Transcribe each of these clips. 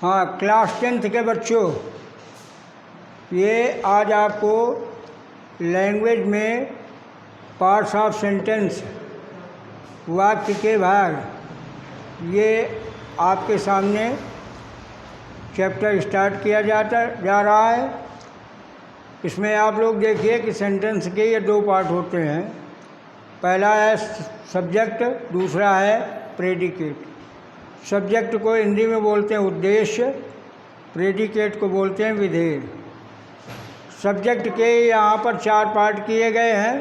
हाँ, class 10th के बच्चों, ये आज आपको लैंग्वेज में पार्ट्स ऑफ सेंटेंस, वाक्य के भाग, ये आपके सामने चैप्टर स्टार्ट किया जा रहा है। इसमें आप लोग देखिए कि सेंटेंस के ये दो पार्ट होते हैं। पहला है सब्जेक्ट, दूसरा है प्रेडिकेट। सब्जेक्ट को हिंदी में बोलते हैं उद्देश्य, प्रेडिकेट को बोलते हैं विधेय। सब्जेक्ट के यहाँ पर 4 पार्ट किए गए हैं।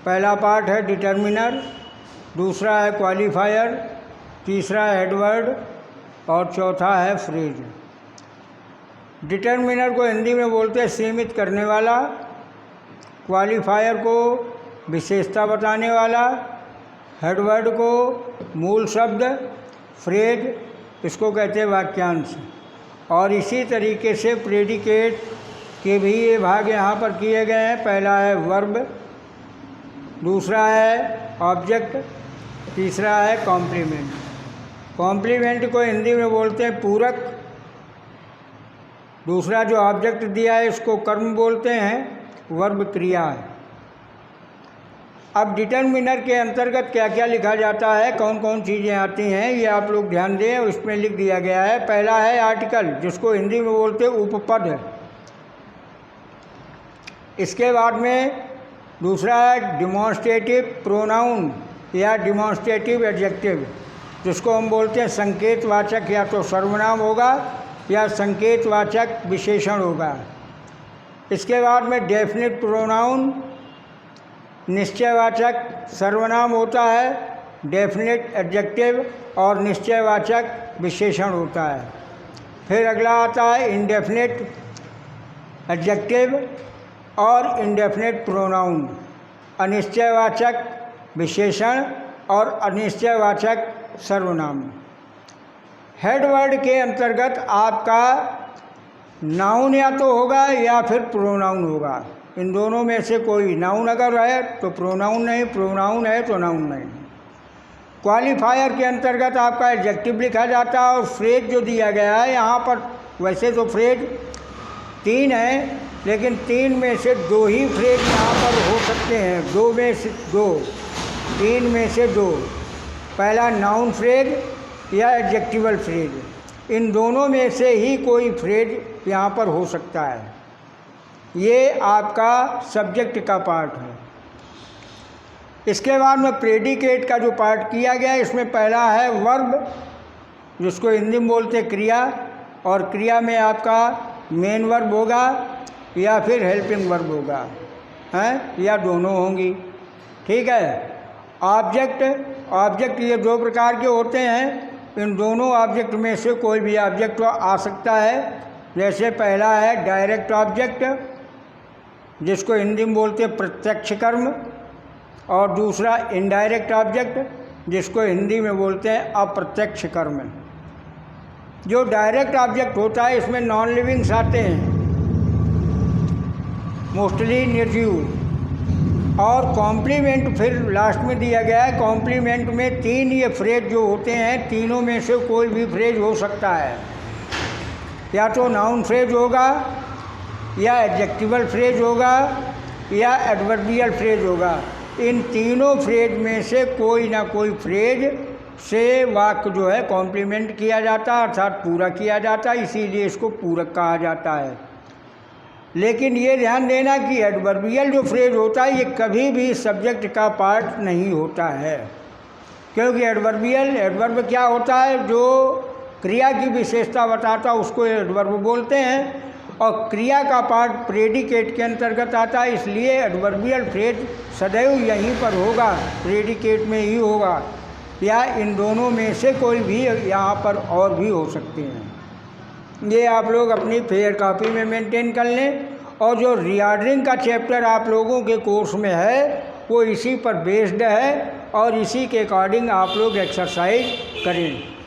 पहला पार्ट है डिटर्मिनर, दूसरा है क्वालिफायर, तीसरा है हेडवर्ड और चौथा है फ्रेज। डिटर्मिनर को हिंदी में बोलते हैं सीमित करने वाला, क्वालिफायर को विशेषता बताने वाला, हेडवर्ड को मूल शब्द, फ्रेज इसको कहते हैं वाक्यांश। और इसी तरीके से प्रेडिकेट के भी ये भाग यहाँ पर किए गए हैं। पहला है वर्ब, दूसरा है ऑब्जेक्ट, तीसरा है कॉम्प्लीमेंट। कॉम्प्लीमेंट को हिंदी में बोलते हैं पूरक। दूसरा जो ऑब्जेक्ट दिया है इसको कर्म बोलते हैं, वर्ब क्रिया है। अब डिटर्मिनर के अंतर्गत क्या क्या लिखा जाता है, कौन कौन चीज़ें आती हैं, ये आप लोग ध्यान दें। उसमें लिख दिया गया है। पहला है आर्टिकल, जिसको हिंदी में बोलते हैं उपपद। इसके बाद में दूसरा है डिमॉन्स्ट्रेटिव प्रोनाउन या डिमॉन्स्ट्रेटिव एडजेक्टिव, जिसको हम बोलते हैं संकेतवाचक, या तो सर्वनाम होगा या संकेतवाचक विशेषण होगा। इसके बाद में डेफिनिट प्रोनाउन, निश्चयवाचक सर्वनाम होता है, डेफिनिट एडजेक्टिव और निश्चयवाचक विशेषण होता है। फिर अगला आता है इंडेफिनिट एडजेक्टिव और इंडेफिनिट प्रोनाउन, अनिश्चयवाचक विशेषण और अनिश्चयवाचक सर्वनाम। हेडवर्ड के अंतर्गत आपका नाउन या तो होगा या फिर प्रोनाउन होगा। इन दोनों में से कोई, नाउन अगर है तो प्रोनाउन नहीं, प्रोनाउन है तो नाउन नहीं। क्वालिफायर के अंतर्गत आपका एडजेक्टिव लिखा जाता है। और फ्रेज जो दिया गया है यहाँ पर, वैसे तो फ्रेज 3 हैं, लेकिन 3 में से 2 ही फ्रेज यहाँ पर हो सकते हैं। 2 में से 2, 3 में से 2। पहला नाउन फ्रेज या एडजेक्टिवल फ्रेज, इन दोनों में से ही कोई फ्रेज यहाँ पर हो सकता है। ये आपका सब्जेक्ट का पार्ट है। इसके बाद में प्रेडिकेट का जो पार्ट किया गया है, इसमें पहला है वर्ब, जिसको हिंदी में बोलते हैं क्रिया। और क्रिया में आपका मेन वर्ब होगा या फिर हेल्पिंग वर्ब होगा, हैं, या दोनों होंगी। ठीक है। ऑब्जेक्ट ये 2 प्रकार के होते हैं। इन दोनों ऑब्जेक्ट में से कोई भी ऑब्जेक्ट आ सकता है। जैसे पहला है डायरेक्ट ऑब्जेक्ट, जिसको हिंदी में बोलते हैं प्रत्यक्ष कर्म, और दूसरा इनडायरेक्ट ऑब्जेक्ट, जिसको हिंदी में बोलते हैं अप्रत्यक्ष कर्म। जो डायरेक्ट ऑब्जेक्ट होता है, इसमें नॉन लिविंग्स आते हैं, मोस्टली निर्जीव। और कॉम्प्लीमेंट फिर लास्ट में दिया गया है। कॉम्प्लीमेंट में 3 ये फ्रेज जो होते हैं, तीनों में से कोई भी फ्रेज हो सकता है। या तो नाउन फ्रेज होगा, या एडजेक्टिवल फ्रेज होगा, या एडवर्बियल फ्रेज होगा। इन तीनों फ्रेज में से कोई ना कोई फ्रेज से वाक्य जो है कॉम्प्लीमेंट किया जाता है, अर्थात पूरा किया जाता है। इसीलिए इसको पूरक कहा जाता है। लेकिन ये ध्यान देना कि एडवर्बियल जो फ्रेज होता है, ये कभी भी सब्जेक्ट का पार्ट नहीं होता है। क्योंकि एडवर्ब क्या होता है, जो क्रिया की विशेषता बताता है उसको एडवर्ब बोलते हैं। और क्रिया का पार्ट प्रेडिकेट के अंतर्गत आता है। इसलिए एडवर्बियल फ्रेज सदैव यहीं पर होगा, प्रेडिकेट में ही होगा, या इन दोनों में से कोई भी यहाँ पर और भी हो सकते हैं। ये आप लोग अपनी फेयर कॉपी में मेंटेन कर लें। और जो रीऑर्डरिंग का चैप्टर आप लोगों के कोर्स में है, वो इसी पर बेस्ड है और इसी के अकॉर्डिंग आप लोग एक्सरसाइज करें।